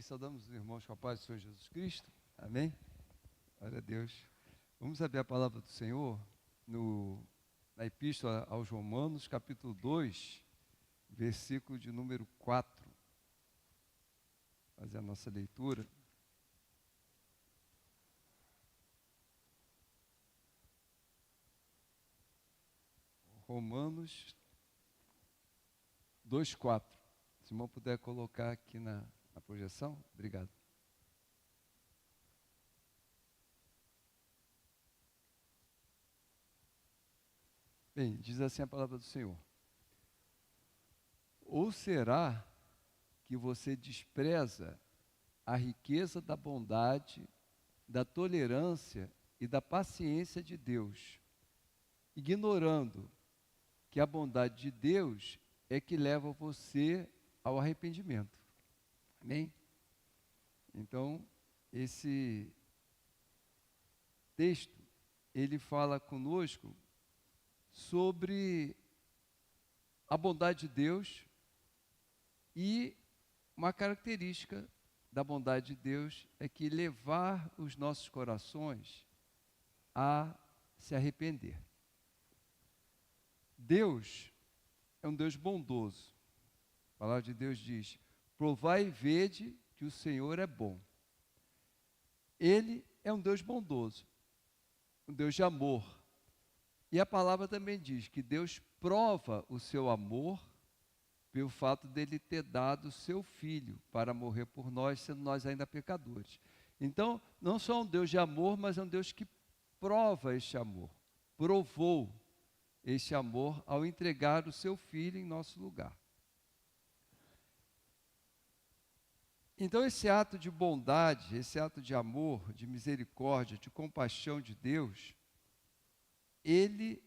saudamos os irmãos com a paz do Senhor Jesus Cristo. Amém? Glória a Deus. Vamos abrir a palavra do Senhor na Epístola aos Romanos, capítulo 2, versículo de número 4. Fazer a nossa leitura. Romanos 2:4. Se o irmão puder colocar aqui na projeção, obrigado. Bem, diz assim a palavra do Senhor. Ou será que você despreza a riqueza da bondade, da tolerância e da paciência de Deus, ignorando que a bondade de Deus é que leva você ao arrependimento? Amém? Então, esse texto, ele fala conosco sobre a bondade de Deus, e uma característica da bondade de Deus é que levar os nossos corações a se arrepender. Deus é um Deus bondoso. A palavra de Deus diz: provai e vede que o Senhor é bom. Ele é um Deus bondoso, um Deus de amor. E a palavra também diz que Deus prova o seu amor pelo fato dele ter dado o seu Filho para morrer por nós, sendo nós ainda pecadores. Então, não só um Deus de amor, mas é um Deus que prova este amor, provou este amor ao entregar o seu Filho em nosso lugar. Então, esse ato de bondade, esse ato de amor, de misericórdia, de compaixão de Deus, ele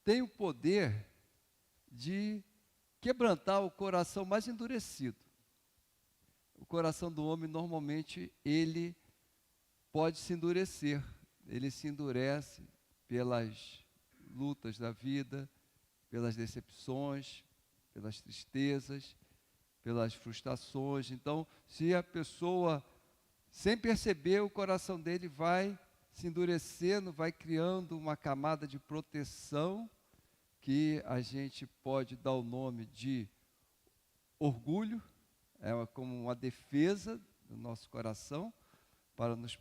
tem o poder de quebrantar o coração mais endurecido. O coração do homem, normalmente, ele pode se endurecer. Ele se endurece pelas lutas da vida, pelas decepções, pelas tristezas, pelas frustrações. Então, se a pessoa, sem perceber, o coração dele vai se endurecendo, vai criando uma camada de proteção, que a gente pode dar o nome de orgulho, é como uma defesa do nosso coração, para nos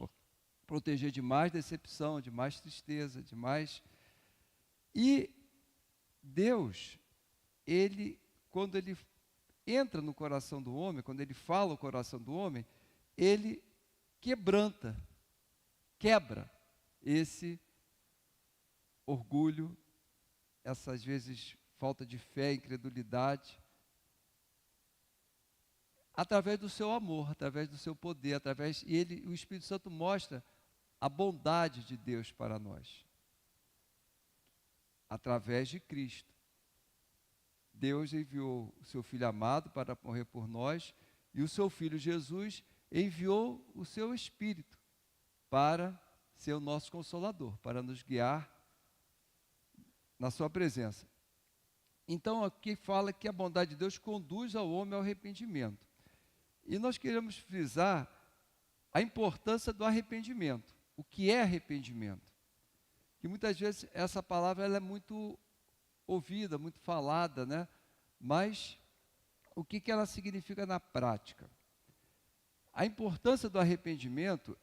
proteger de mais decepção, de mais tristeza, de mais... E Deus, quando ele entra no coração do homem, quando ele fala o coração do homem, ele quebra esse orgulho, essas vezes falta de fé, incredulidade, através do seu amor, através do seu poder, o Espírito Santo mostra a bondade de Deus para nós, através de Cristo. Deus enviou o seu Filho amado para morrer por nós, e o seu Filho Jesus enviou o seu Espírito para ser o nosso Consolador, para nos guiar na sua presença. Então, aqui fala que a bondade de Deus conduz ao homem ao arrependimento. E nós queremos frisar a importância do arrependimento. O que é arrependimento? Que muitas vezes essa palavra ela é muito ouvida, muito falada, né? Mas o que ela significa na prática? A importância do arrependimento,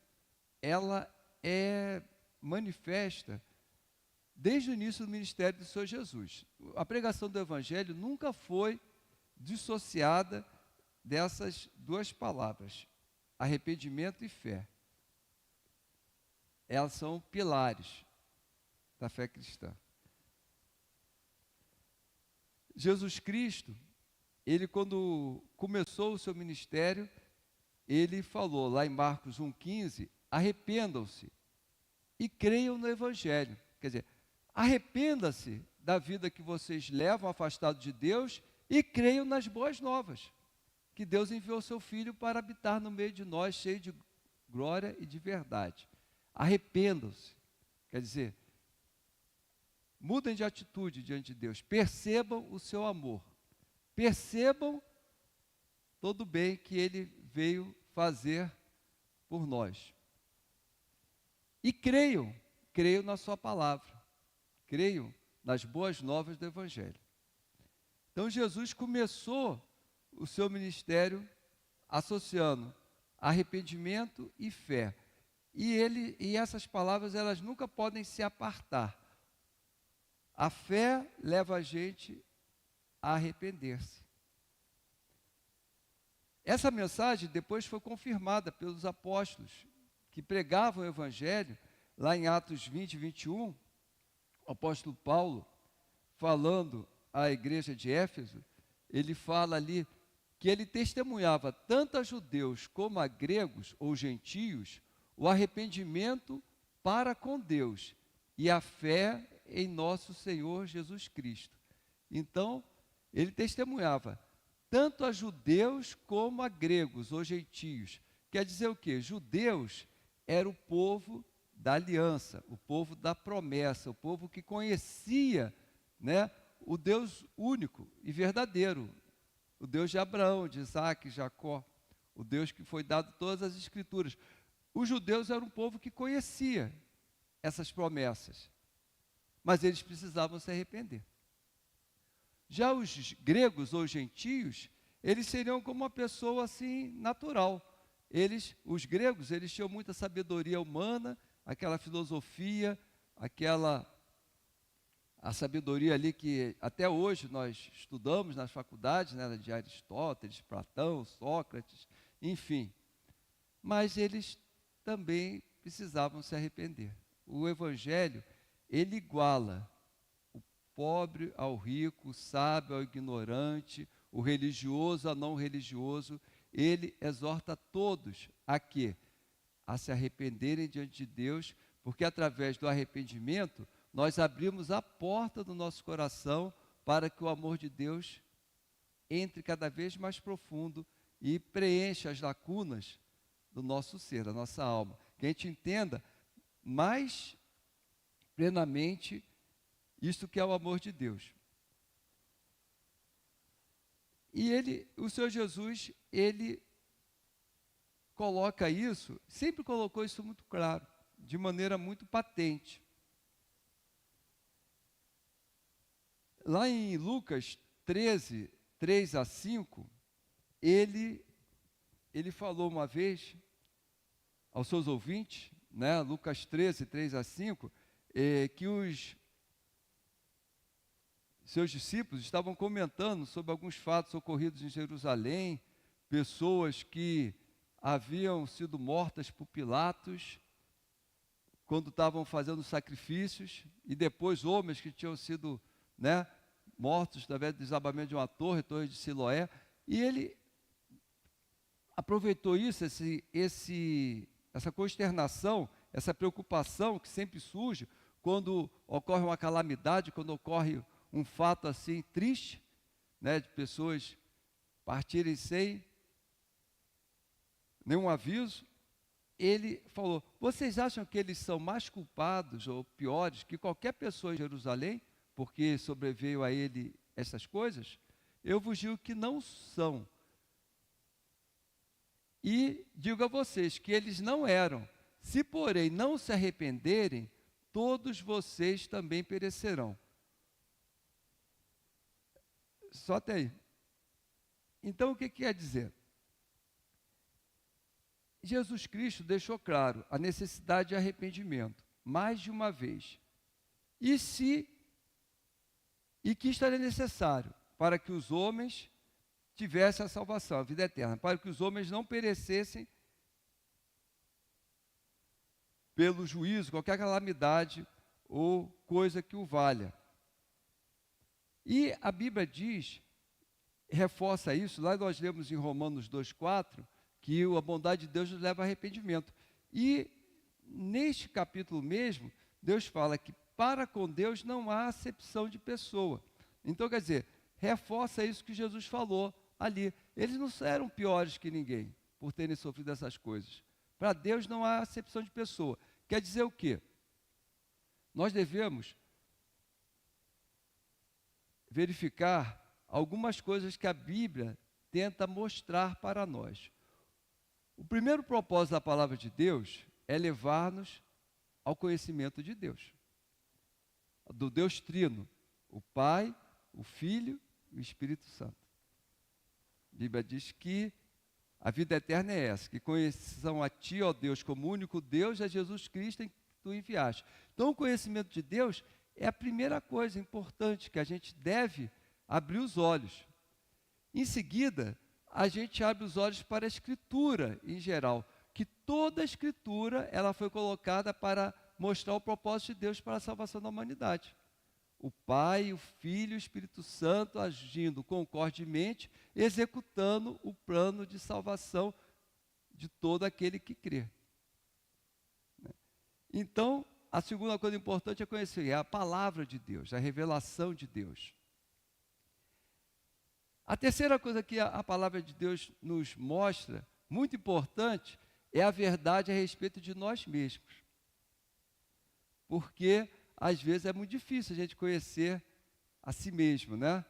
ela é manifesta desde o início do ministério do Senhor Jesus. A pregação do Evangelho nunca foi dissociada dessas duas palavras, arrependimento e fé. Elas são pilares da fé cristã. Jesus Cristo, ele quando começou o seu ministério, ele falou lá em Marcos 1,15, arrependam-se e creiam no Evangelho. Quer dizer, arrependa-se da vida que vocês levam afastado de Deus e creiam nas boas novas, que Deus enviou seu Filho para habitar no meio de nós, cheio de glória e de verdade. Arrependam-se, quer dizer, mudem de atitude diante de Deus, percebam o seu amor, percebam todo o bem que ele veio fazer por nós. E creio na sua palavra, creio nas boas novas do Evangelho. Então Jesus começou o seu ministério associando arrependimento e fé. E essas palavras, elas nunca podem se apartar. A fé leva a gente a arrepender-se. Essa mensagem depois foi confirmada pelos apóstolos que pregavam o Evangelho, lá em Atos 20, 21, o apóstolo Paulo, falando à igreja de Éfeso, ele fala ali que ele testemunhava tanto a judeus como a gregos ou gentios o arrependimento para com Deus e a fé em nosso Senhor Jesus Cristo. Então, ele testemunhava tanto a judeus como a gregos ou gentios. Quer dizer o quê? Judeus era o povo da aliança, o povo da promessa, o povo que conhecia, né, o Deus único e verdadeiro, o Deus de Abraão, de Isaac, Jacó, o Deus que foi dado todas as escrituras. Os judeus eram um povo que conhecia essas promessas, mas eles precisavam se arrepender. Já os gregos ou gentios, eles seriam como uma pessoa assim natural. Os gregos, eles tinham muita sabedoria humana, aquela filosofia, a sabedoria ali que até hoje nós estudamos nas faculdades, né, de Aristóteles, Platão, Sócrates, enfim. Mas eles também precisavam se arrepender. O Evangelho, ele iguala o pobre ao rico, o sábio ao ignorante, o religioso ao não religioso. Ele exorta todos a quê? A se arrependerem diante de Deus, porque através do arrependimento nós abrimos a porta do nosso coração para que o amor de Deus entre cada vez mais profundo e preencha as lacunas do nosso ser, da nossa alma. Que a gente entenda mais plenamente isto que é o amor de Deus. E o Senhor Jesus, ele coloca isso, sempre colocou isso muito claro, de maneira muito patente. Lá em Lucas 13, 3 a 5, ele falou uma vez aos seus ouvintes, né, Lucas 13, 3 a 5, que os seus discípulos estavam comentando sobre alguns fatos ocorridos em Jerusalém, pessoas que haviam sido mortas por Pilatos quando estavam fazendo sacrifícios, e depois homens que tinham sido, né, mortos através do desabamento de uma torre, torre de Siloé, e ele aproveitou isso, essa consternação, essa preocupação que sempre surge quando ocorre uma calamidade, quando ocorre um fato assim triste, né, de pessoas partirem sem nenhum aviso. Ele falou: vocês acham que eles são mais culpados ou piores que qualquer pessoa em Jerusalém, porque sobreveio a ele essas coisas? Eu vos digo que não são. E digo a vocês que eles não eram. Se, porém, não se arrependerem, todos vocês também perecerão. Só até aí. Então, o que quer dizer? Jesus Cristo deixou claro a necessidade de arrependimento, mais de uma vez. E que estaria necessário para que os homens tivessem a salvação, a vida eterna, para que os homens não perecessem pelo juízo, qualquer calamidade ou coisa que o valha. E a Bíblia diz, reforça isso, lá nós lemos em Romanos 2,4, que a bondade de Deus nos leva a arrependimento. E neste capítulo mesmo, Deus fala que para com Deus não há acepção de pessoa. Então, quer dizer, reforça isso que Jesus falou ali. Eles não eram piores que ninguém por terem sofrido essas coisas. Para Deus não há acepção de pessoa. Quer dizer o quê? Nós devemos verificar algumas coisas que a Bíblia tenta mostrar para nós. O primeiro propósito da palavra de Deus é levar-nos ao conhecimento de Deus, do Deus Trino, o Pai, o Filho e o Espírito Santo. A Bíblia diz que a vida eterna é essa, que conheçam a Ti, ó Deus, como único Deus, é Jesus Cristo em que Tu enviaste. Então, o conhecimento de Deus é a primeira coisa importante que a gente deve abrir os olhos. Em seguida, a gente abre os olhos para a Escritura em geral, que toda a Escritura ela foi colocada para mostrar o propósito de Deus para a salvação da humanidade. O Pai, o Filho e o Espírito Santo agindo concordemente, executando o plano de salvação de todo aquele que crê. Então, a segunda coisa importante é conhecer, é a palavra de Deus, a revelação de Deus. A terceira coisa que a palavra de Deus nos mostra, muito importante, é a verdade a respeito de nós mesmos. Porque, às vezes, é muito difícil a gente conhecer a si mesmo, né?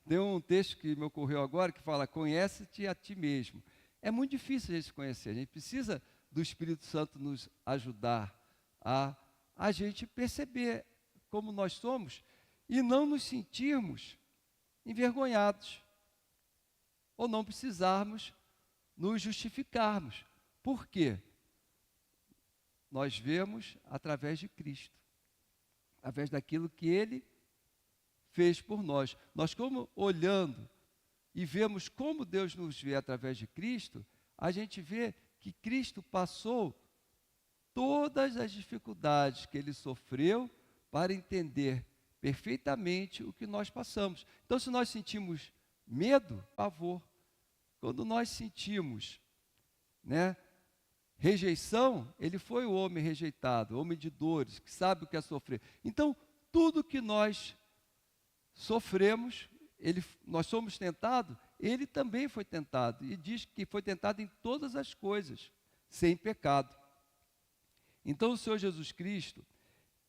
Tem um texto que me ocorreu agora que fala, conhece-te a ti mesmo. É muito difícil a gente se conhecer, a gente precisa do Espírito Santo nos ajudar a gente perceber como nós somos e não nos sentirmos envergonhados ou não precisarmos nos justificarmos. Por quê? Nós vemos através de Cristo, através daquilo que Ele fez por nós. Nós, como olhando e vemos como Deus nos vê através de Cristo, a gente vê que Cristo passou todas as dificuldades que Ele sofreu para entender perfeitamente o que nós passamos. Então, se nós sentimos medo, pavor, quando nós sentimos, rejeição, Ele foi o homem rejeitado, homem de dores, que sabe o que é sofrer. Então, tudo que nós sofremos, nós somos tentados, Ele também foi tentado. E diz que foi tentado em todas as coisas, sem pecado. Então, o Senhor Jesus Cristo,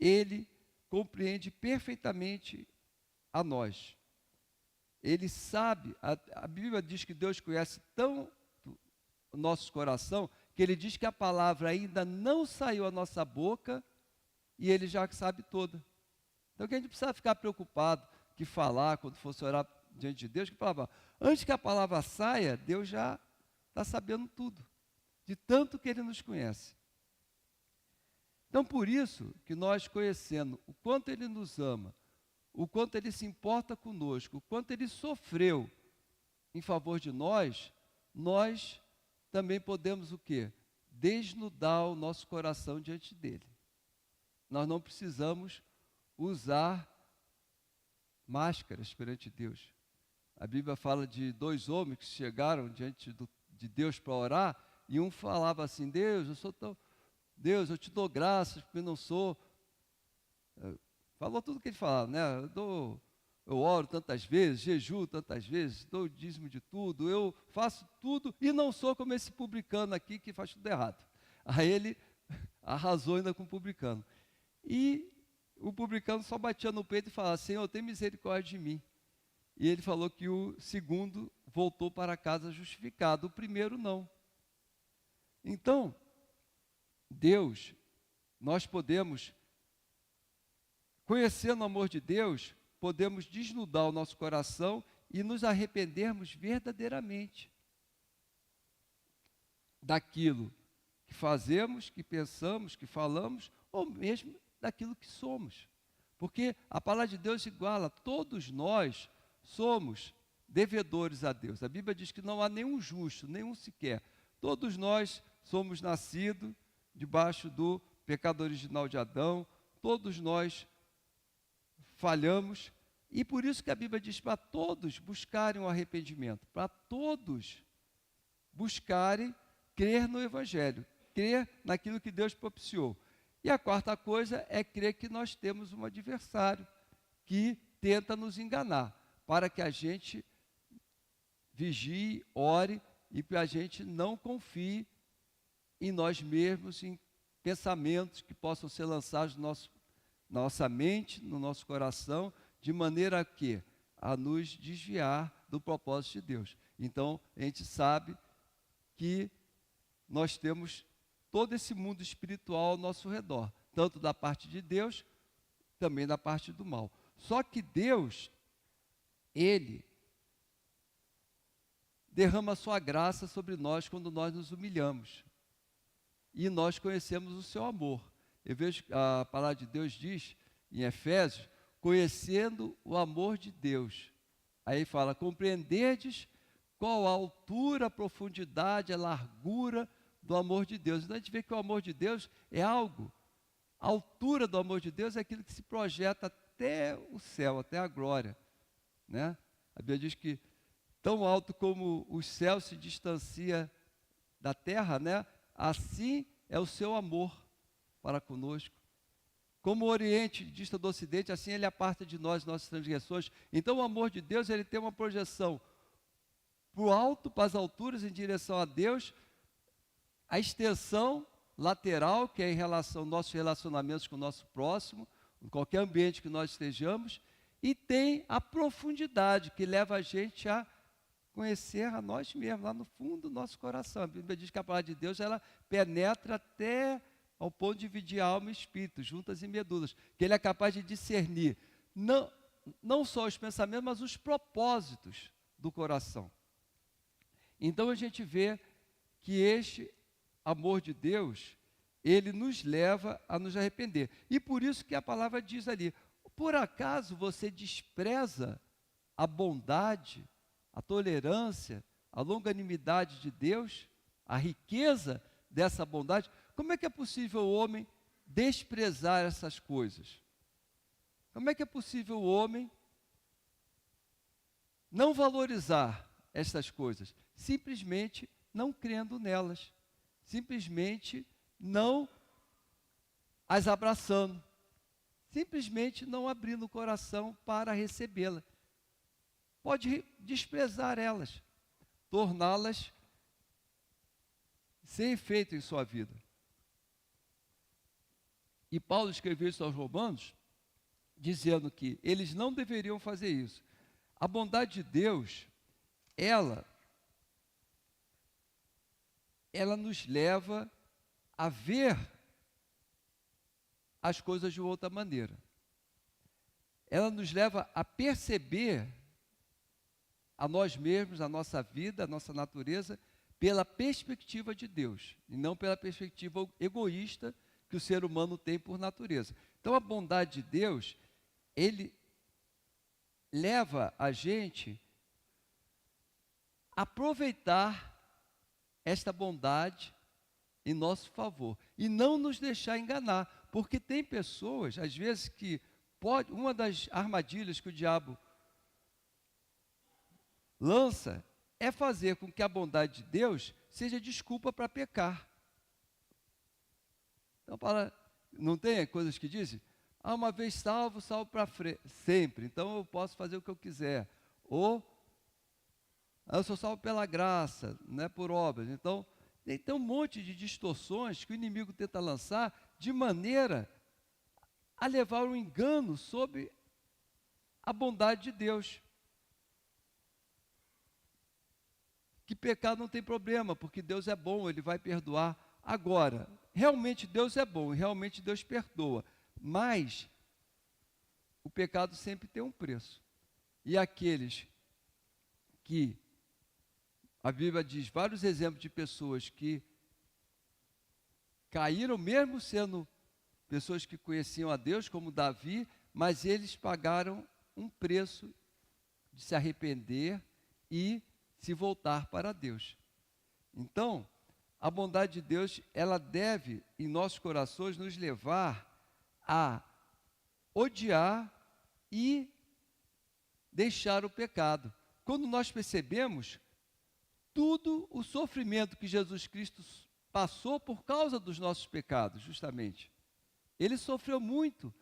Ele compreende perfeitamente a nós. Ele sabe, a Bíblia diz que Deus conhece tão o nosso coração, que Ele diz que a palavra ainda não saiu da nossa boca e Ele já sabe toda. Então, que a gente precisa ficar preocupado que falar, quando fosse orar diante de Deus, que falava, antes que a palavra saia, Deus já está sabendo tudo, de tanto que Ele nos conhece. Então, por isso que nós, conhecendo o quanto Ele nos ama, o quanto Ele se importa conosco, o quanto Ele sofreu em favor de nós, nós também podemos o quê? Desnudar o nosso coração diante dEle. Nós não precisamos usar máscaras perante Deus. A Bíblia fala de dois homens que chegaram diante de Deus para orar, e um falava assim, Deus, eu te dou graças, porque não sou... Falou tudo o que ele falava, né? Eu oro tantas vezes, jejuo tantas vezes, dou o dízimo de tudo, eu faço tudo e não sou como esse publicano aqui que faz tudo errado. Aí ele arrasou ainda com o publicano. E o publicano só batia no peito e falava, Senhor, tem misericórdia de mim. E ele falou que o segundo voltou para casa justificado, o primeiro não. Então, Deus, nós podemos, conhecendo o amor de Deus, podemos desnudar o nosso coração e nos arrependermos verdadeiramente daquilo que fazemos, que pensamos, que falamos, ou mesmo daquilo que somos. Porque a palavra de Deus iguala, todos nós somos devedores a Deus. A Bíblia diz que não há nenhum justo, nenhum sequer. Todos nós somos nascidos debaixo do pecado original de Adão, todos nós falhamos, e por isso que a Bíblia diz para todos buscarem o arrependimento, para todos buscarem crer no Evangelho, crer naquilo que Deus propiciou. E a quarta coisa é crer que nós temos um adversário que tenta nos enganar, para que a gente vigie, ore e que a gente não confie em nós mesmos, em pensamentos que possam ser lançados na nossa mente, no nosso coração, de maneira a nos desviar do propósito de Deus. Então, a gente sabe que nós temos todo esse mundo espiritual ao nosso redor, tanto da parte de Deus, também da parte do mal. Só que Deus, Ele derrama a sua graça sobre nós quando nós nos humilhamos. E nós conhecemos o seu amor. Eu vejo que a palavra de Deus diz, em Efésios, conhecendo o amor de Deus. Aí fala, compreenderdes qual a altura, a profundidade, a largura do amor de Deus. Então a gente vê que o amor de Deus é algo. A altura do amor de Deus é aquilo que se projeta até o céu, até a glória. Né? A Bíblia diz que tão alto como os céus se distancia da terra, né? Assim é o seu amor para conosco. Como o Oriente dista do Ocidente, assim Ele aparta de nós nossas transgressões. Então o amor de Deus, ele tem uma projeção para o alto, para as alturas, em direção a Deus, a extensão lateral, que é em relação aos nossos relacionamentos com o nosso próximo, em qualquer ambiente que nós estejamos, e tem a profundidade, que leva a gente a conhecer a nós mesmos, lá no fundo do nosso coração. A Bíblia diz que a palavra de Deus, ela penetra até ao ponto de dividir alma e espírito, juntas e medulas, que Ele é capaz de discernir, não só os pensamentos, mas os propósitos do coração. Então a gente vê que este amor de Deus, ele nos leva a nos arrepender. E por isso que a palavra diz ali, por acaso você despreza a bondade, a tolerância, a longanimidade de Deus, a riqueza dessa bondade? Como é que é possível o homem desprezar essas coisas? Como é que é possível o homem não valorizar essas coisas? Simplesmente não crendo nelas, simplesmente não as abraçando, simplesmente não abrindo o coração para recebê-la. Pode desprezar elas, torná-las sem efeito em sua vida. E Paulo escreveu isso aos Romanos, dizendo que eles não deveriam fazer isso. A bondade de Deus, ela nos leva a ver as coisas de outra maneira. Ela nos leva a perceber a nós mesmos, a nossa vida, a nossa natureza, pela perspectiva de Deus, e não pela perspectiva egoísta que o ser humano tem por natureza. Então a bondade de Deus, Ele leva a gente a aproveitar esta bondade em nosso favor e não nos deixar enganar, porque tem pessoas, às vezes, que uma das armadilhas que o diabo lança é fazer com que a bondade de Deus seja desculpa para pecar. Então, não tem coisas que dizem, uma vez salvo, salvo para sempre, então eu posso fazer o que eu quiser. Ou, eu sou salvo pela graça, não é por obras. Então, tem um monte de distorções que o inimigo tenta lançar de maneira a levar um engano sobre a bondade de Deus. Que pecado não tem problema, porque Deus é bom, Ele vai perdoar. Agora, realmente Deus é bom, e realmente Deus perdoa, mas o pecado sempre tem um preço. E aqueles que, a Bíblia diz vários exemplos de pessoas que caíram, mesmo sendo pessoas que conheciam a Deus, como Davi, mas eles pagaram um preço de se arrepender e se voltar para Deus. Então, a bondade de Deus, ela deve, em nossos corações, nos levar a odiar e deixar o pecado. Quando nós percebemos tudo o sofrimento que Jesus Cristo passou por causa dos nossos pecados, justamente. Ele sofreu muito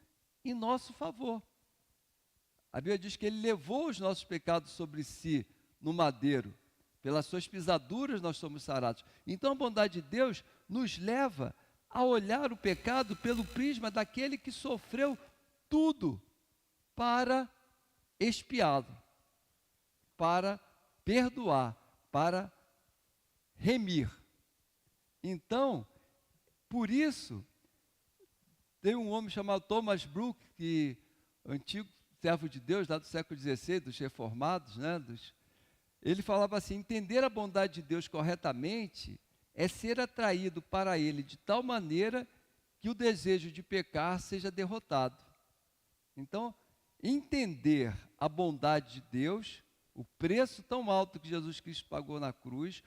em nosso favor. A Bíblia diz que Ele levou os nossos pecados sobre si no madeiro. Pelas suas pisaduras nós somos sarados. Então a bondade de Deus nos leva a olhar o pecado pelo prisma daquele que sofreu tudo para expiá-lo. para perdoar, para remir. Então, por isso, tem um homem chamado Thomas Brooke, que antigo servo de Deus, lá do século XVI, dos reformados, né, ele falava assim: entender a bondade de Deus corretamente é ser atraído para Ele de tal maneira que o desejo de pecar seja derrotado. Então, entender a bondade de Deus, o preço tão alto que Jesus Cristo pagou na cruz,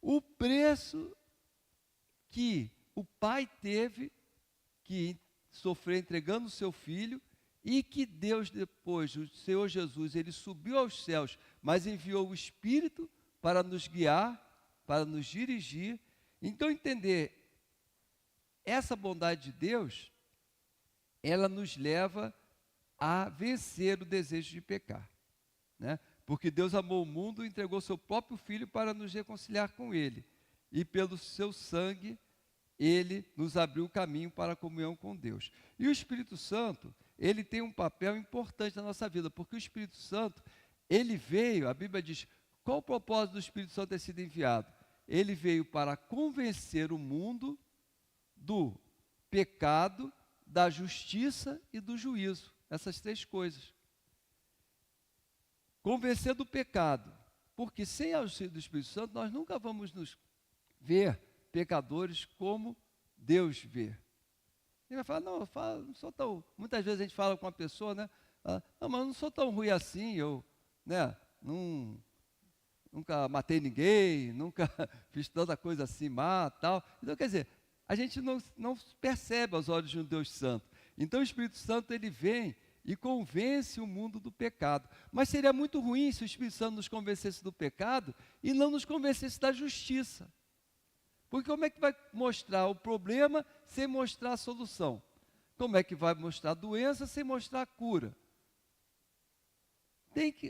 o preço que o Pai teve que sofrer entregando o seu Filho, e que Deus depois, o Senhor Jesus, ele subiu aos céus, mas enviou o Espírito para nos guiar, para nos dirigir. Então, entender essa bondade de Deus, ela nos leva a vencer o desejo de pecar, né? Porque Deus amou o mundo e entregou seu próprio Filho para nos reconciliar com Ele, e pelo seu sangue, Ele nos abriu o caminho para a comunhão com Deus. E o Espírito Santo, ele tem um papel importante na nossa vida, porque o Espírito Santo, ele veio, a Bíblia diz, qual o propósito do Espírito Santo ter sido enviado? Ele veio para convencer o mundo do pecado, da justiça e do juízo, essas três coisas. Convencer do pecado, porque sem a auxílio do Espírito Santo, nós nunca vamos nos ver pecadores como Deus vê. Ele vai falar: não, não sou tão... Muitas vezes a gente fala com uma pessoa, né? Não, mas eu não sou tão ruim assim, eu, né, nunca matei ninguém, nunca fiz tanta coisa assim má, tal. Então, quer dizer, a gente não percebe aos olhos de um Deus santo. Então, o Espírito Santo, ele vem e convence o mundo do pecado. Mas seria muito ruim se o Espírito Santo nos convencesse do pecado e não nos convencesse da justiça. Porque como é que vai mostrar o problema sem mostrar a solução? Como é que vai mostrar a doença sem mostrar a cura?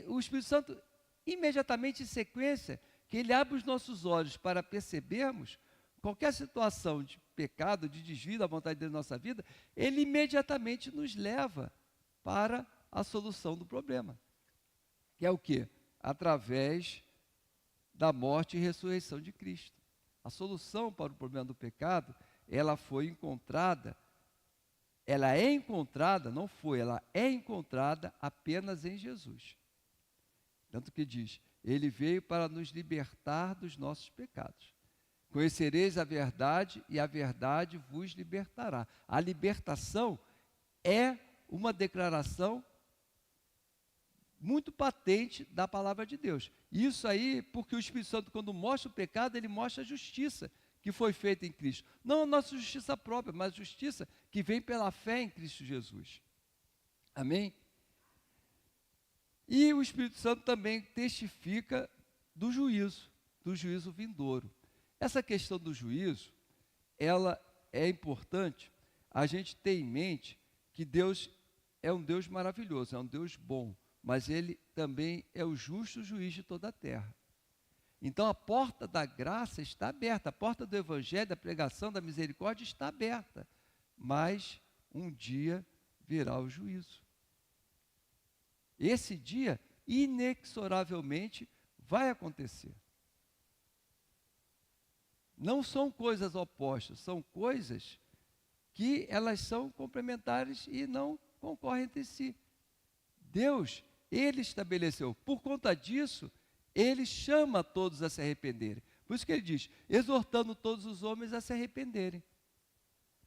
O Espírito Santo, imediatamente em sequência, que ele abre os nossos olhos para percebermos qualquer situação de pecado, de desvio da vontade de Deus na nossa vida, ele imediatamente nos leva para a solução do problema. Que é o quê? Através da morte e ressurreição de Cristo. A solução para o problema do pecado, ela foi encontrada, ela é encontrada, não foi, ela é encontrada apenas em Jesus. Tanto que diz, ele veio para nos libertar dos nossos pecados. Conhecereis a verdade e a verdade vos libertará. A libertação é uma declaração muito patente da palavra de Deus. Isso aí, porque o Espírito Santo, quando mostra o pecado, ele mostra a justiça que foi feita em Cristo. Não a nossa justiça própria, mas a justiça que vem pela fé em Cristo Jesus. Amém? E o Espírito Santo também testifica do juízo vindouro. Essa questão do juízo, ela é importante a gente ter em mente que Deus é um Deus maravilhoso, é um Deus bom, mas Ele também é o justo juiz de toda a terra. Então a porta da graça está aberta, a porta do Evangelho, da pregação, da misericórdia está aberta, mas um dia virá o juízo. Esse dia, inexoravelmente, vai acontecer. Não são coisas opostas, são coisas que elas são complementares e não concorrem entre si. Deus, Ele estabeleceu. Por conta disso, Ele chama todos a se arrependerem. Por isso que Ele diz, exortando todos os homens a se arrependerem.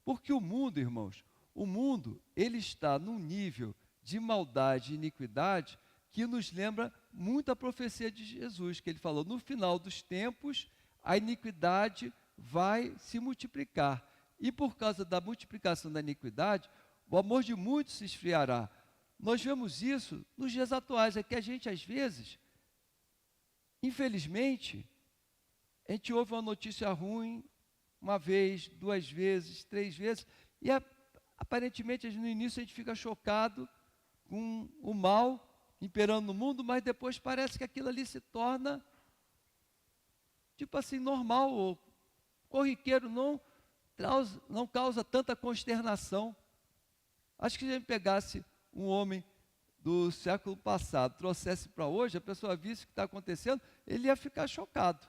Porque o mundo, irmãos, o mundo, ele está num nível de maldade e iniquidade que nos lembra muito a profecia de Jesus, que Ele falou, no final dos tempos, a iniquidade vai se multiplicar. E por causa da multiplicação da iniquidade, o amor de muitos se esfriará. Nós vemos isso nos dias atuais, é que a gente, às vezes, infelizmente, a gente ouve uma notícia ruim, uma vez, duas vezes, três vezes, e aparentemente no início a gente fica chocado com o mal imperando no mundo, mas depois parece que aquilo ali se torna, tipo assim, normal, ou corriqueiro, não causa tanta consternação. Acho que se a gente pegasse um homem do século passado trouxesse para hoje, a pessoa visse o que está acontecendo, ele ia ficar chocado.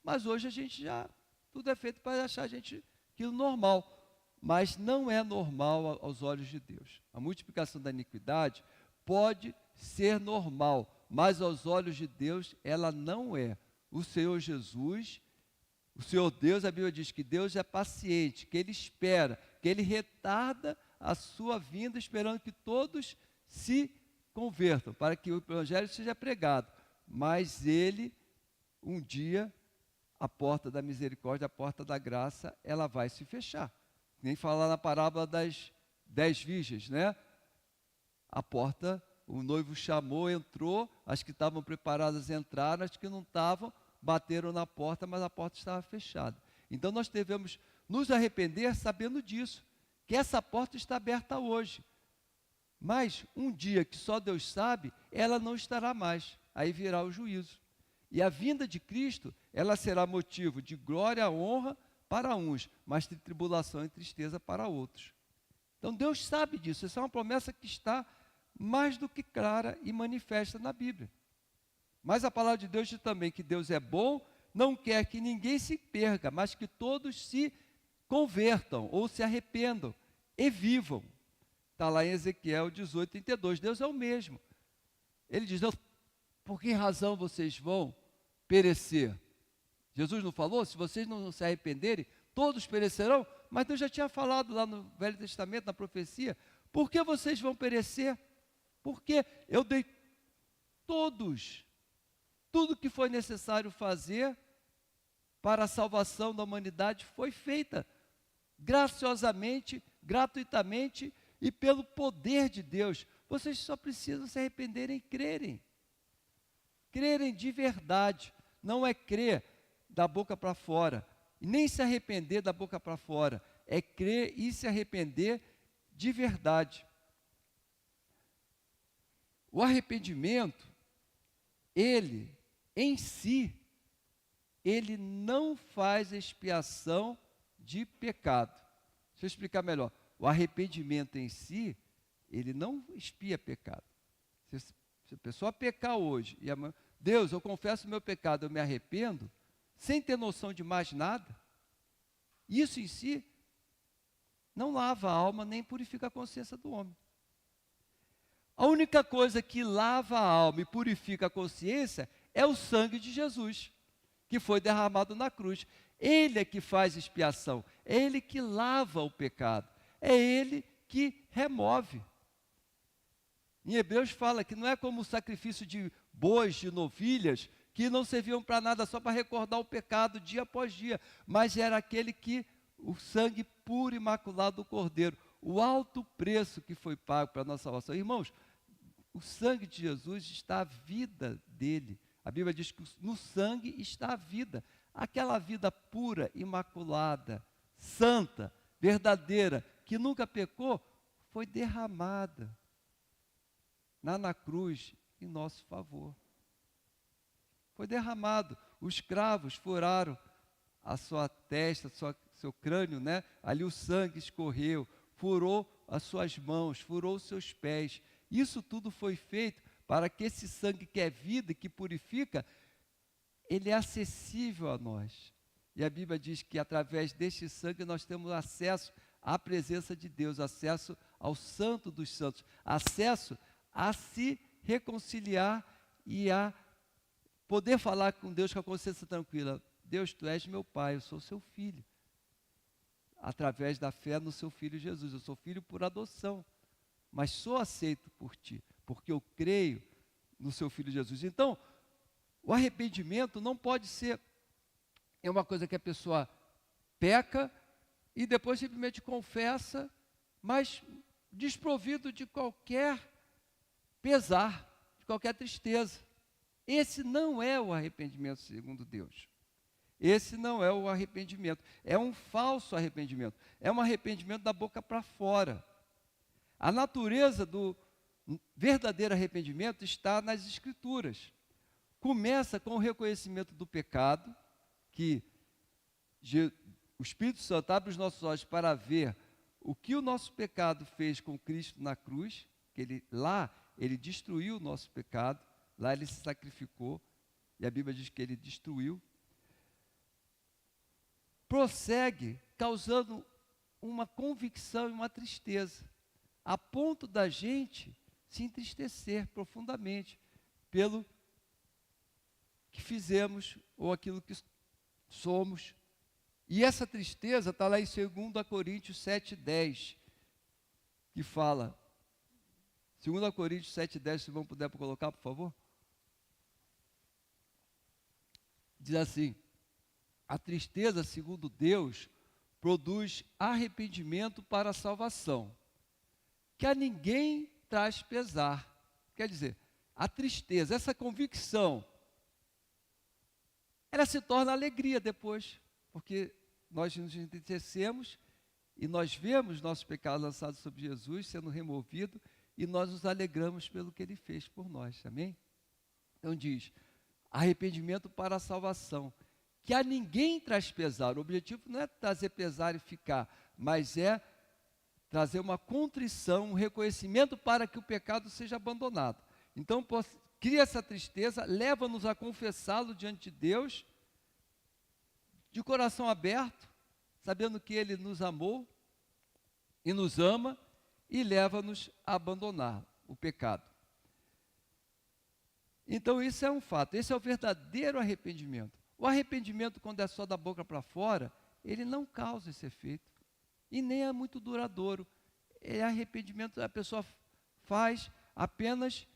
Mas hoje a gente já, tudo é feito para achar a gente aquilo normal. Mas não é normal aos olhos de Deus. A multiplicação da iniquidade pode ser normal, mas aos olhos de Deus ela não é. O Senhor Jesus, o Senhor Deus, a Bíblia diz que Deus é paciente, que Ele espera, que Ele retarda a sua vinda, esperando que todos se convertam, para que o Evangelho seja pregado. Mas Ele, um dia, a porta da misericórdia, a porta da graça, ela vai se fechar. Nem falar na parábola das 10 virgens, né? A porta, o noivo chamou, entrou, as que estavam preparadas entraram, as que não estavam, bateram na porta, mas a porta estava fechada. Então nós devemos nos arrepender sabendo disso, que essa porta está aberta hoje. Mas um dia que só Deus sabe, ela não estará mais. Aí virá o juízo. E a vinda de Cristo, ela será motivo de glória e honra para uns, mas de tribulação e tristeza para outros. Então Deus sabe disso. Essa é uma promessa que está mais do que clara e manifesta na Bíblia. Mas a palavra de Deus diz também que Deus é bom, não quer que ninguém se perca, mas que todos se convertam ou se arrependam e vivam. Está lá em Ezequiel 18:32. Deus é o mesmo. Ele diz: por que razão vocês vão perecer? Jesus não falou? Se vocês não se arrependerem, todos perecerão. Mas Deus já tinha falado lá no Velho Testamento, na profecia. Por que vocês vão perecer? Porque eu dei tudo que foi necessário fazer para a salvação da humanidade foi feita graciosamente, gratuitamente e pelo poder de Deus. Vocês só precisam se arrependerem e crerem. Crerem de verdade. Não é crer da boca para fora, e nem se arrepender da boca para fora. É crer e se arrepender de verdade. O arrependimento, ele, em si, ele não faz expiação de pecado. Deixa eu explicar melhor. O arrependimento em si, ele não expia pecado. Se a pessoa pecar hoje, e amanhã, Deus, eu confesso o meu pecado, eu me arrependo, sem ter noção de mais nada, isso em si não lava a alma nem purifica a consciência do homem. A única coisa que lava a alma e purifica a consciência é o sangue de Jesus, que foi derramado na cruz. Ele é que faz expiação, é Ele que lava o pecado, é Ele que remove. Em Hebreus fala que não é como o sacrifício de bois, de novilhas, que não serviam para nada, só para recordar o pecado dia após dia, mas era aquele que, o sangue puro e imaculado do Cordeiro, o alto preço que foi pago para a nossa salvação. Irmãos, o sangue de Jesus está a vida dele. A Bíblia diz que no sangue está a vida, aquela vida pura, imaculada, santa, verdadeira, que nunca pecou, foi derramada na cruz em nosso favor. Foi derramado. Os cravos furaram a sua testa, seu crânio, né? Ali o sangue escorreu, furou as suas mãos, furou os seus pés. Isso tudo foi feito para que esse sangue que é vida e que purifica, ele é acessível a nós. E a Bíblia diz que através deste sangue nós temos acesso à presença de Deus, acesso ao Santo dos Santos, acesso a se reconciliar e a poder falar com Deus com a consciência tranquila. Deus, Tu és meu Pai, eu sou seu filho. Através da fé no seu Filho Jesus, eu sou filho por adoção, mas sou aceito por Ti, porque eu creio no seu Filho Jesus. Então, o arrependimento não pode ser uma coisa que a pessoa peca e depois simplesmente confessa, mas desprovido de qualquer pesar, de qualquer tristeza. Esse não é o arrependimento segundo Deus. Esse não é o arrependimento. É um falso arrependimento. É um arrependimento da boca para fora. A natureza do verdadeiro arrependimento está nas Escrituras. Começa com o reconhecimento do pecado, que o Espírito Santo abre os nossos olhos para ver o que o nosso pecado fez com Cristo na cruz, porque ele destruiu o nosso pecado, lá ele se sacrificou, e a Bíblia diz que ele destruiu. Prossegue causando uma convicção e uma tristeza, a ponto da gente se entristecer profundamente pelo que fizemos ou aquilo que somos. E essa tristeza está lá em 2 Coríntios 7,10, que fala, 2 Coríntios 7,10, se vão puder colocar, por favor. Diz assim: a tristeza, segundo Deus, produz arrependimento para a salvação, que a ninguém traz pesar. Quer dizer, a tristeza, essa convicção, ela se torna alegria depois, porque nós nos entristecemos e nós vemos nossos pecados lançados sobre Jesus, sendo removido, e nós nos alegramos pelo que Ele fez por nós, amém? Então diz, arrependimento para a salvação, que a ninguém traz pesar. O objetivo não é trazer pesar e ficar, mas é trazer uma contrição, um reconhecimento para que o pecado seja abandonado. Então, cria essa tristeza, leva-nos a confessá-lo diante de Deus, de coração aberto, sabendo que Ele nos amou e nos ama, e leva-nos a abandonar o pecado. Então, isso é um fato, esse é o verdadeiro arrependimento. O arrependimento, quando é só da boca para fora, ele não causa esse efeito, e nem é muito duradouro. É arrependimento, a pessoa faz apenas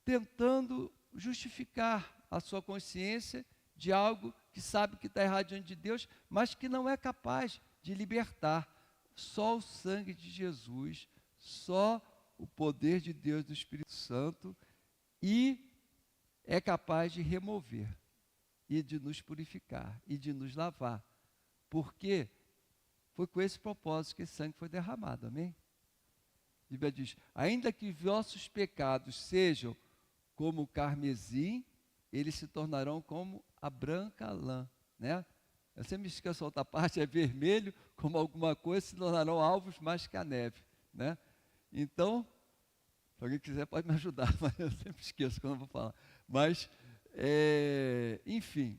tentando justificar a sua consciência de algo que sabe que está errado diante de Deus, mas que não é capaz de libertar. Só o sangue de Jesus, só o poder de Deus, do Espírito Santo, e é capaz de remover, e de nos purificar, e de nos lavar. Porque foi com esse propósito que esse sangue foi derramado, amém? A Bíblia diz, ainda que vossos pecados sejam como o carmesim, eles se tornarão como a branca lã, né? Eu sempre me esqueço a outra parte, é vermelho, como alguma coisa, se tornarão alvos mais que a neve, né? Então, se alguém quiser pode me ajudar, mas eu sempre esqueço quando eu vou falar. Mas, enfim,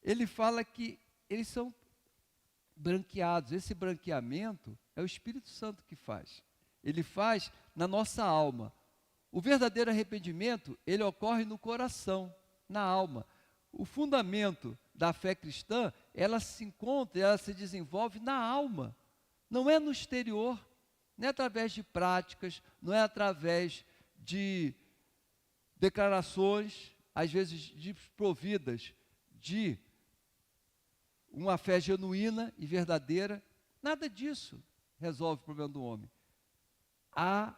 ele fala que eles são branqueados. Esse branqueamento é o Espírito Santo que faz. Ele faz na nossa alma. O verdadeiro arrependimento, ele ocorre no coração, na alma. O fundamento da fé cristã, ela se encontra, ela se desenvolve na alma. Não é no exterior, não é através de práticas, não é através de declarações, às vezes desprovidas de uma fé genuína e verdadeira. Nada disso resolve o problema do homem. A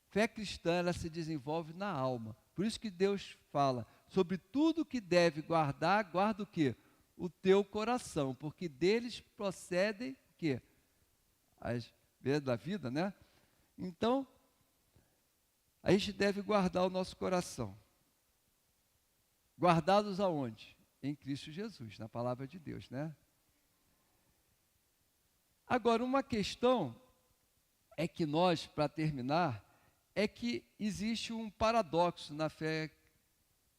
fé cristã, ela se desenvolve na alma. Por isso que Deus fala, sobre tudo que deve guardar, guarda o quê? O teu coração, porque deles procedem o quê? As vidas da vida, né? Então, a gente deve guardar o nosso coração. Guardados aonde? Em Cristo Jesus, na palavra de Deus, né? Agora, uma questão é que nós, para terminar, é que existe um paradoxo na fé,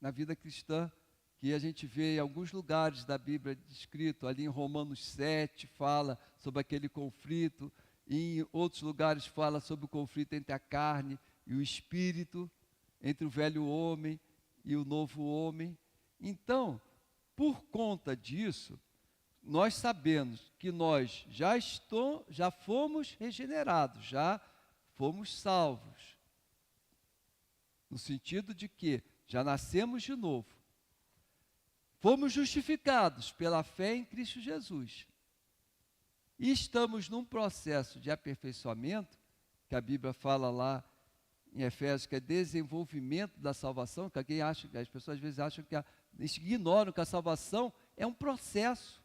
na vida cristã, que a gente vê em alguns lugares da Bíblia descrito, ali em Romanos 7 fala sobre aquele conflito, e em outros lugares fala sobre o conflito entre a carne e o espírito, entre o velho homem e o novo homem. Então, por conta disso, nós sabemos que nós já fomos regenerados, já fomos salvos, no sentido de que já nascemos de novo. Fomos justificados pela fé em Cristo Jesus. E estamos num processo de aperfeiçoamento, que a Bíblia fala lá em Efésios, que é desenvolvimento da salvação, que alguém acha, as pessoas às vezes acham que ignoram que a salvação é um processo.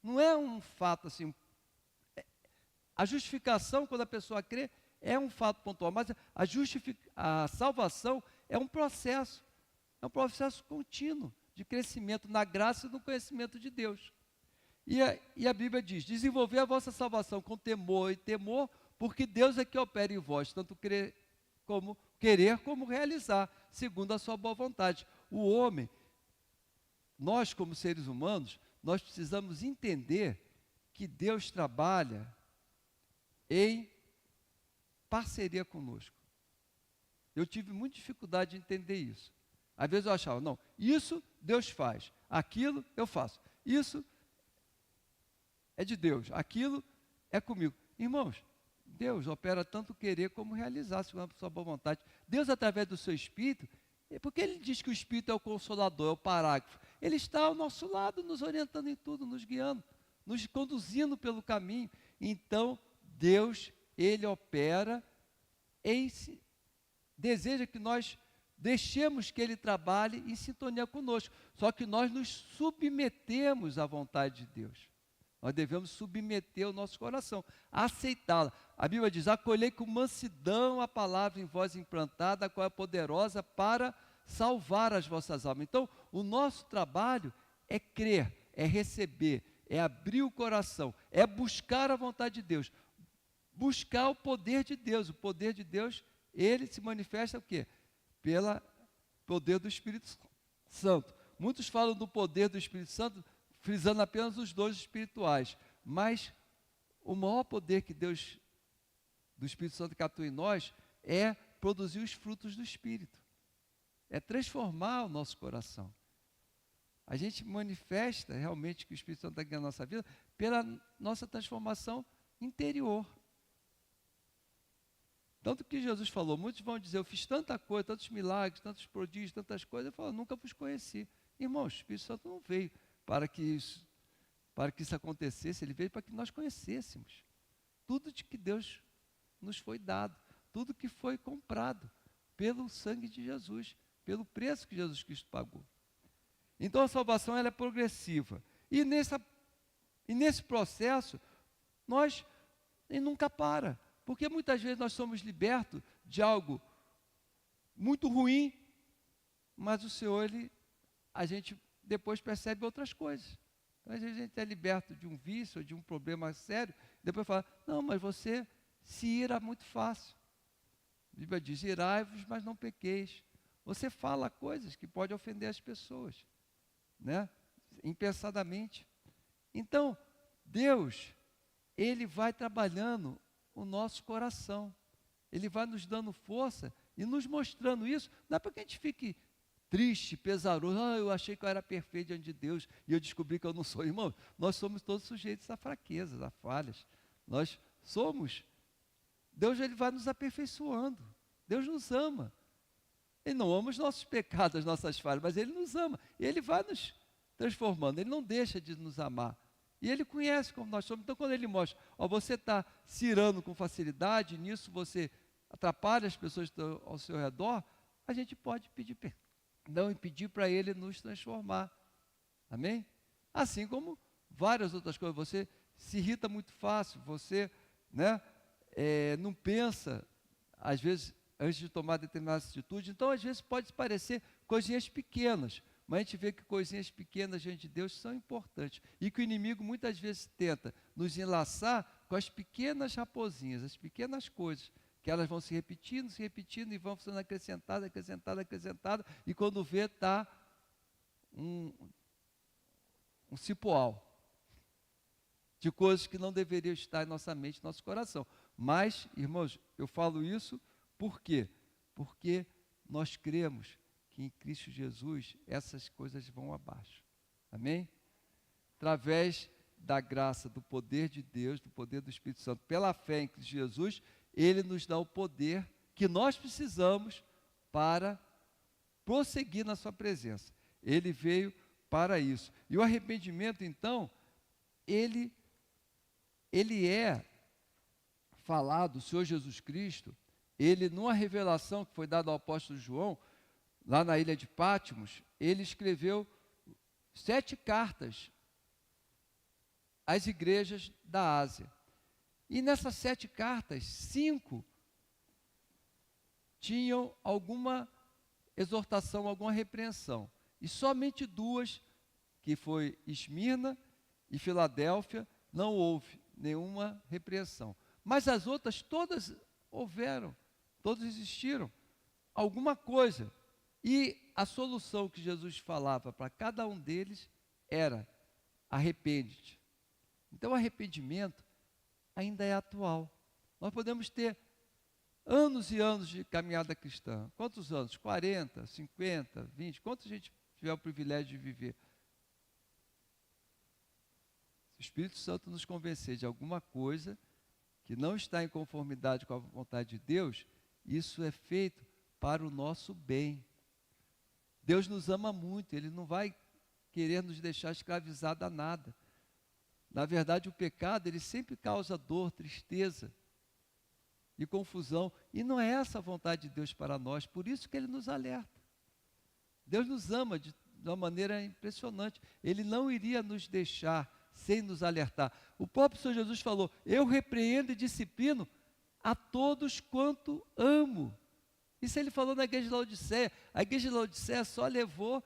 Não é um fato assim. A justificação, quando a pessoa crê, é um fato pontual, mas a salvação é um processo contínuo de crescimento na graça e no conhecimento de Deus. E a Bíblia diz, desenvolver a vossa salvação com temor e temor, porque Deus é que opera em vós, tanto querer como realizar, segundo a sua boa vontade. O homem, nós como seres humanos, nós precisamos entender que Deus trabalha em parceria conosco. Eu tive muita dificuldade de entender isso. Às vezes eu achava, não, isso Deus faz, aquilo eu faço, isso é de Deus, aquilo é comigo. Irmãos, Deus opera tanto querer como realizar, segundo a sua boa vontade. Deus, através do seu Espírito, porque Ele diz que o Espírito é o Consolador, é o Paráclito, Ele está ao nosso lado, nos orientando em tudo, nos guiando, nos conduzindo pelo caminho. Então, Deus, Ele opera deseja que nós deixemos que Ele trabalhe em sintonia conosco, só que nós nos submetemos à vontade de Deus. Nós devemos submeter o nosso coração, aceitá-la. A Bíblia diz, acolhei com mansidão a palavra em vós implantada, a qual é poderosa para salvar as vossas almas. Então, o nosso trabalho é crer, é receber, é abrir o coração, é buscar a vontade de Deus, buscar o poder de Deus. O poder de Deus, ele se manifesta o quê? Pelo poder do Espírito Santo. Muitos falam do poder do Espírito Santo, frisando apenas os dons espirituais, mas o maior poder que Deus, do Espírito Santo que atua em nós, é produzir os frutos do Espírito, é transformar o nosso coração. A gente manifesta realmente que o Espírito Santo está aqui na nossa vida pela nossa transformação interior. Tanto que Jesus falou, muitos vão dizer, eu fiz tanta coisa, tantos milagres, tantos prodígios, tantas coisas, eu falo, nunca vos conheci. Irmãos, o Espírito Santo não veio para que isso acontecesse, ele veio para que nós conhecêssemos tudo de que Deus nos foi dado, tudo que foi comprado pelo sangue de Jesus, pelo preço que Jesus Cristo pagou. Então a salvação ela é progressiva, e nesse processo ele nunca para, porque muitas vezes nós somos libertos de algo muito ruim, mas o Senhor, a gente depois percebe outras coisas. Então, às vezes a gente é liberto de um vício, ou de um problema sério, depois fala, não, mas você se ira muito fácil. A Bíblia diz, irai-vos, mas não pequeis. Você fala coisas que podem ofender as pessoas, né? Impensadamente. Então, Deus, Ele vai trabalhando o nosso coração. Ele vai nos dando força e nos mostrando isso. Não é para que a gente fique triste, pesaroso, eu achei que eu era perfeito diante de Deus e eu descobri que eu não sou. Irmão, nós somos todos sujeitos a fraquezas, a falhas. Nós somos. Deus, Ele vai nos aperfeiçoando. Deus nos ama. Ele não ama os nossos pecados, as nossas falhas, mas Ele nos ama. E Ele vai nos transformando. Ele não deixa de nos amar. E Ele conhece como nós somos. Então, quando Ele mostra, você está se irando com facilidade, nisso você atrapalha as pessoas que estão ao seu redor, a gente pode pedir perdão. Não impedir para Ele nos transformar. Amém? Assim como várias outras coisas. Você se irrita muito fácil, você, né, não pensa, às vezes, antes de tomar determinada atitude. Então, às vezes, pode parecer coisinhas pequenas, mas a gente vê que coisinhas pequenas diante de Deus são importantes. E que o inimigo muitas vezes tenta nos enlaçar com as pequenas raposinhas, as pequenas coisas, que elas vão se repetindo e vão sendo acrescentadas, e quando vê, está um cipoal de coisas que não deveriam estar em nossa mente, em nosso coração. Mas, irmãos, eu falo isso por quê? Porque nós cremos que em Cristo Jesus essas coisas vão abaixo. Amém? Através da graça, do poder de Deus, do poder do Espírito Santo, pela fé em Cristo Jesus, Ele nos dá o poder que nós precisamos para prosseguir na sua presença. Ele veio para isso. E o arrependimento, então, ele é falado, o Senhor Jesus Cristo, ele, numa revelação que foi dada ao apóstolo João, lá na ilha de Patmos, ele escreveu 7 cartas às igrejas da Ásia. E nessas 7 cartas, 5 tinham alguma exortação, alguma repreensão. E somente 2, que foi Esmirna e Filadélfia, não houve nenhuma repreensão. Mas as outras todas houveram, todas existiram. Alguma coisa. E a solução que Jesus falava para cada um deles era: arrepende-te. Então o arrependimento ainda é atual. Nós podemos ter anos e anos de caminhada cristã. Quantos anos? 40, 50, 20? Quanto a gente tiver o privilégio de viver? Se o Espírito Santo nos convencer de alguma coisa que não está em conformidade com a vontade de Deus, isso é feito para o nosso bem. Deus nos ama muito, Ele não vai querer nos deixar escravizados a nada. Na verdade, o pecado, ele sempre causa dor, tristeza e confusão. E não é essa a vontade de Deus para nós, por isso que Ele nos alerta. Deus nos ama de uma maneira impressionante. Ele não iria nos deixar sem nos alertar. O próprio Senhor Jesus falou: eu repreendo e disciplino a todos quanto amo. Isso Ele falou na igreja de Laodiceia. A igreja de Laodiceia só levou,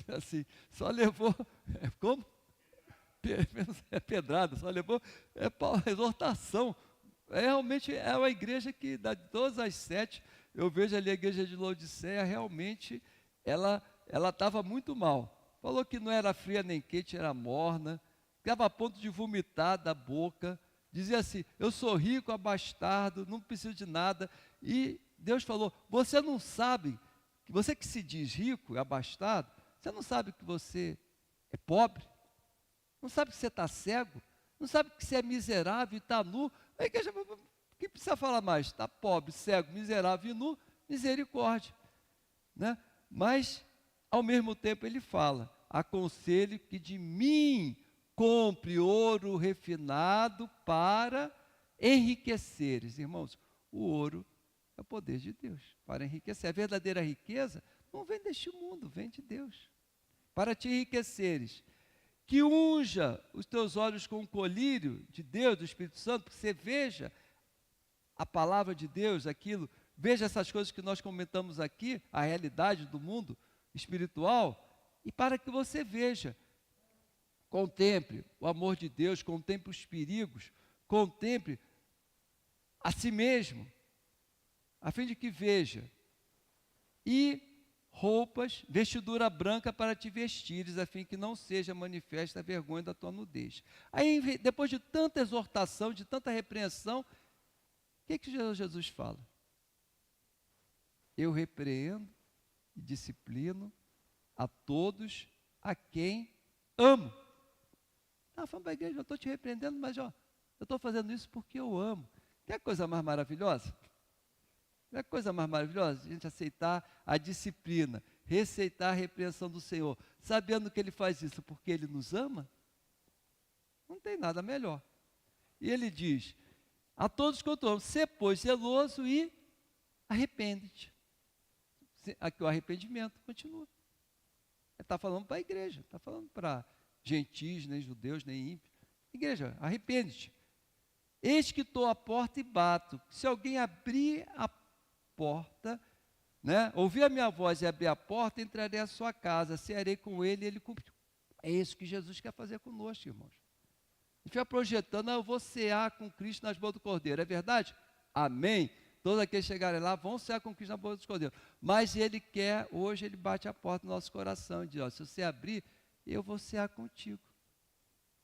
assim, só levou, como? É pedrada, só levou exortação. Realmente é uma igreja que, de todas as 7, eu vejo ali a igreja de Laodiceia, realmente, ela estava muito mal. Falou que não era fria nem quente, era morna, estava a ponto de vomitar da boca, dizia assim: eu sou rico, abastardo, não preciso de nada. E Deus falou: você não sabe, você que se diz rico, abastado, você não sabe que você é pobre? Não sabe que você está cego? Não sabe que você é miserável e está nu? A igreja, o que precisa falar mais? Está pobre, cego, miserável e nu, misericórdia. Né? Mas, ao mesmo tempo, ele fala: aconselho que de mim compre ouro refinado para enriqueceres. Irmãos, o ouro é o poder de Deus para enriquecer. A verdadeira riqueza não vem deste mundo, vem de Deus. Para te enriqueceres, que unja os teus olhos com o colírio de Deus, do Espírito Santo, que você veja a palavra de Deus, aquilo, veja essas coisas que nós comentamos aqui, a realidade do mundo espiritual, e para que você veja, contemple o amor de Deus, contemple os perigos, contemple a si mesmo, a fim de que veja, e roupas, vestidura branca para te vestires, a fim que não seja manifesta a vergonha da tua nudez. Aí, depois de tanta exortação, de tanta repreensão, o que Jesus fala? Eu repreendo e disciplino a todos a quem amo. Falando para a igreja: eu estou te repreendendo, mas eu estou fazendo isso porque eu amo. Quer coisa mais maravilhosa? Não é coisa mais maravilhosa a gente aceitar a disciplina, receitar a repreensão do Senhor, sabendo que Ele faz isso porque Ele nos ama? Não tem nada melhor. E Ele diz: a todos quanto amo, sê pois zeloso e arrepende-te. Aqui o arrependimento continua. Ele está falando para a igreja, está falando para gentis, nem judeus, nem ímpios. Igreja, arrepende-te. Eis que estou à porta e bato. Se alguém abrir a porta, né, ouvir a minha voz e abrir a porta, entrarei à sua casa, cearei com ele e ele cumpriu. É isso que Jesus quer fazer conosco, irmãos. A gente vai projetando: eu vou cear com Cristo nas bodas do Cordeiro. É verdade? Amém. Todos aqueles que chegarem lá vão cear com Cristo nas bodas do Cordeiro. Mas Ele quer, hoje Ele bate a porta do nosso coração e diz: se você abrir, eu vou cear contigo.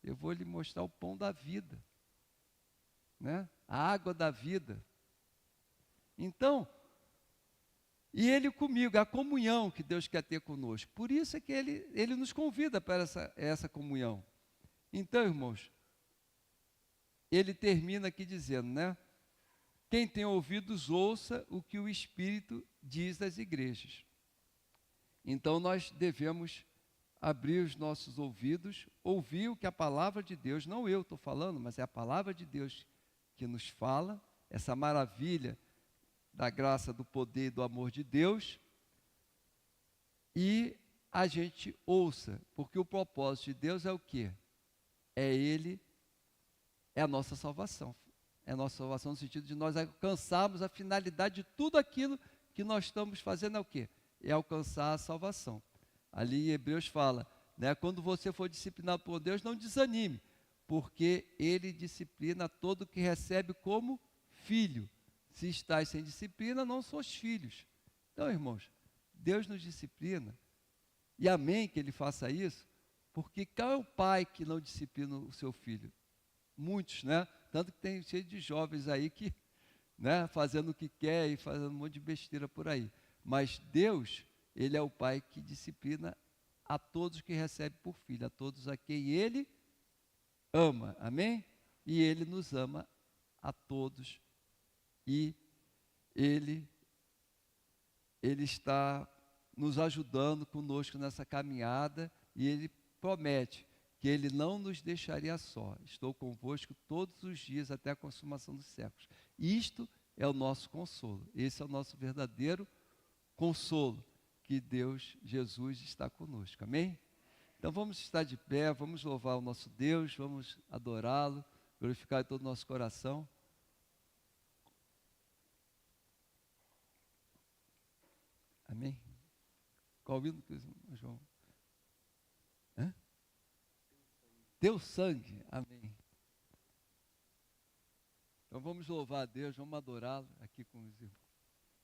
Eu vou lhe mostrar o pão da vida, né? A água da vida. Então, e Ele comigo, a comunhão que Deus quer ter conosco. Por isso é que Ele nos convida para essa comunhão. Então, irmãos, Ele termina aqui dizendo, né? Quem tem ouvidos, ouça o que o Espírito diz às igrejas. Então, nós devemos abrir os nossos ouvidos, ouvir o que a palavra de Deus, não eu estou falando, mas é a palavra de Deus que nos fala, essa maravilha da graça, do poder e do amor de Deus, e a gente ouça, porque o propósito de Deus é o quê? É Ele, é a nossa salvação. É a nossa salvação no sentido de nós alcançarmos a finalidade de tudo aquilo que nós estamos fazendo. É o quê? É alcançar a salvação. Ali em Hebreus fala, né, quando você for disciplinado por Deus, não desanime, porque ele disciplina todo que recebe como filho. Se estáis sem disciplina, não sois filhos. Então, irmãos, Deus nos disciplina, e amém que ele faça isso, porque qual é o pai que não disciplina o seu filho? Muitos, né? Tanto que tem cheio de jovens aí que, né, fazendo o que quer e fazendo um monte de besteira por aí. Mas Deus, ele é o pai que disciplina a todos que recebe por filho, a todos a quem ele ama, amém? E ele nos ama a todos, e ele está nos ajudando conosco nessa caminhada, e ele promete que ele não nos deixaria só. Estou convosco todos os dias até a consumação dos séculos. Isto é o nosso consolo. Esse é o nosso verdadeiro consolo, que Deus, Jesus, está conosco. Amém? Então vamos estar de pé, vamos louvar o nosso Deus, vamos adorá-lo, glorificar em todo o nosso coração. Amém? Qual hino que nós vamos? Teu sangue, amém. Então vamos louvar a Deus, vamos adorá-lo aqui com os irmãos,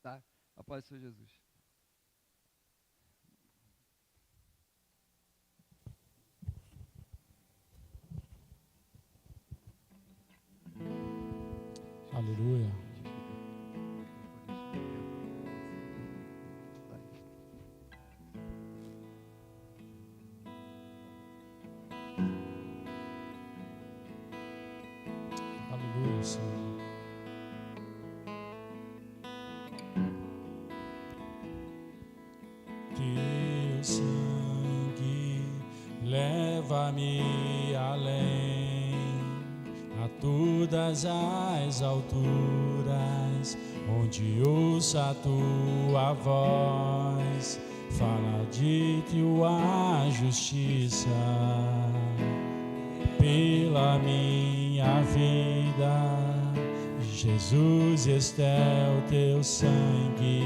tá? A paz do Senhor Jesus. Aleluia. Aleluia, Senhor. Teu sangue leva-me além, a todas as alturas, onde ouço a tua voz, fala de tua justiça, pela minha vida. Jesus, este é o teu sangue.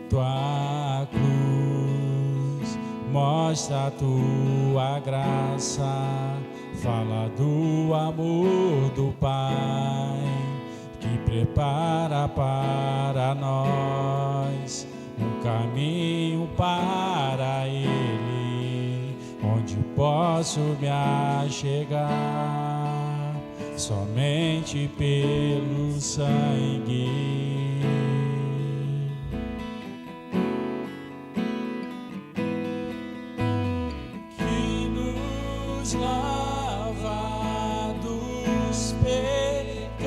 Tua cruz mostra a tua graça, fala do amor do Pai, que prepara para nós um caminho para Ele, onde posso me achegar somente pelo sangue. Lava dos pecados,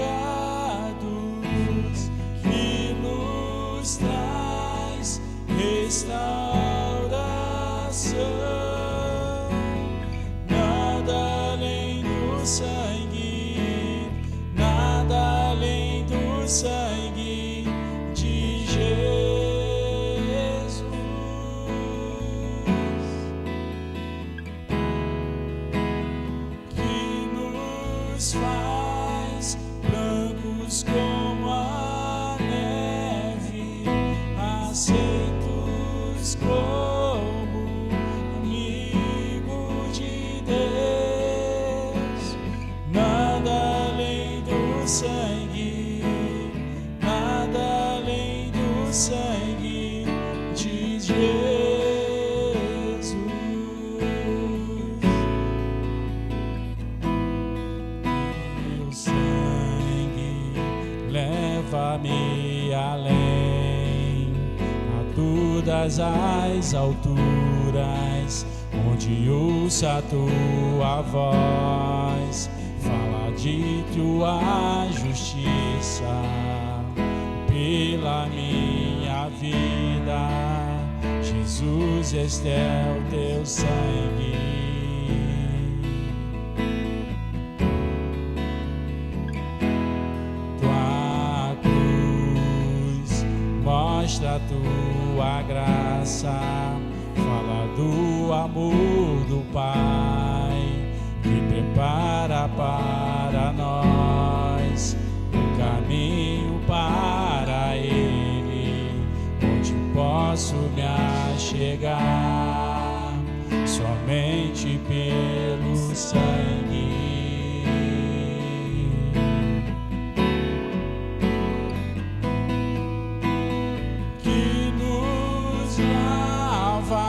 que nos traz restauração. Nada além do sangue, nada além do sangue de Jesus. Faz brancos como a neve, aceitos como amigo de Deus. Nada além do sangue, nada além do sangue de Jesus. Leva-me além, a todas as alturas, onde ouço a tua voz, fala de tua justiça, pela minha vida. Jesus, este é o teu sangue. Mostra a tua graça, fala do amor do Pai, que prepara para nós um caminho para Ele, onde posso me achegar somente pelo sangue que nos lava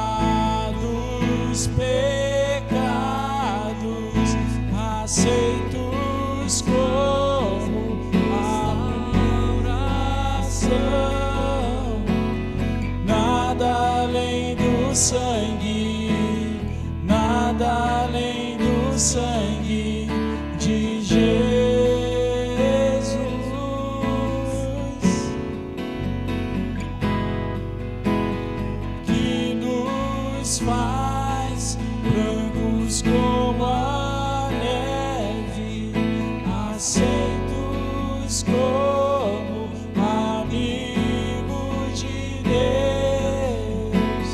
dos pecados, aceitos como a oração. Nada além do sangue, nada além do sangue de Jesus, que nos faz brancos como a neve, aceitos como amigo de Deus.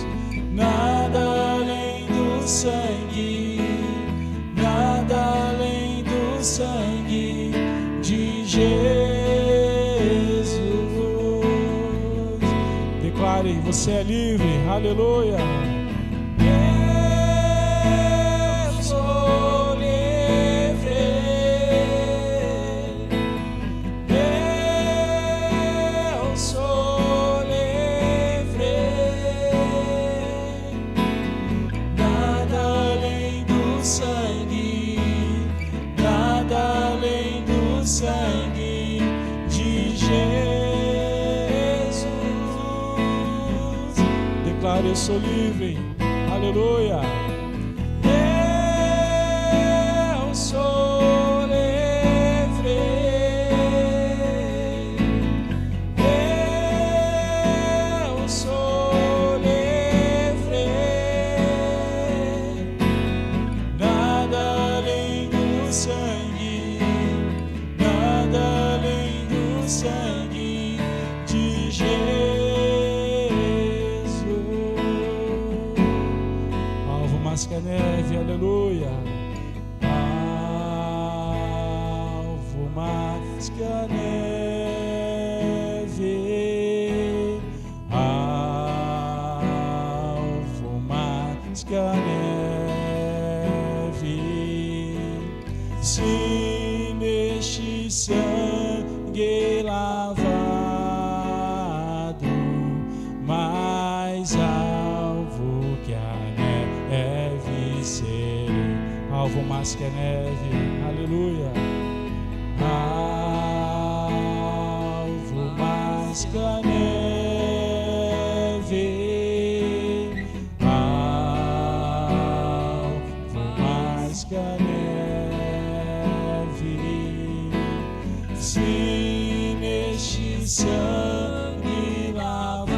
Nada além do sangue, nada além do sangue de Jesus. Declare, você é livre, aleluia. Eu sou livre, eu sou livre. Nada além do sangue, nada além do sangue de Jesus. Declare, eu sou livre, aleluia. Eu sou livre, eu sou livre. Nada além do sangue, nada além do sangue de Jesus. Alvo mais que a neve, aleluia. Alvo mais que a neve, alvo mais que a neve. Se neste sangue lavado, mais alvo que a neve serei. Alvo mais que a neve, aleluia. Alvo mais que a neve, alvo mais que a neve. Se neste sangue lavado,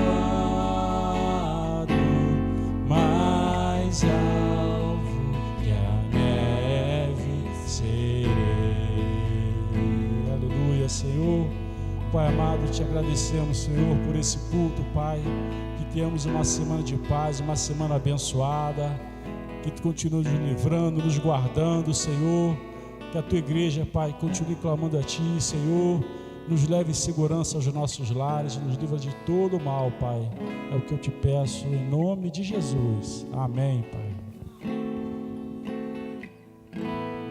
mais alvo que a neve serei. Aleluia, Senhor. Pai amado, te agradecemos, Senhor, por esse culto, Pai. Que tenhamos uma semana de paz, uma semana abençoada. Que tu continue nos livrando, nos guardando, Senhor. Que a tua igreja, Pai, continue clamando a ti, Senhor. Nos leve em segurança aos nossos lares, nos livra de todo o mal, Pai. É o que eu te peço em nome de Jesus. Amém, Pai.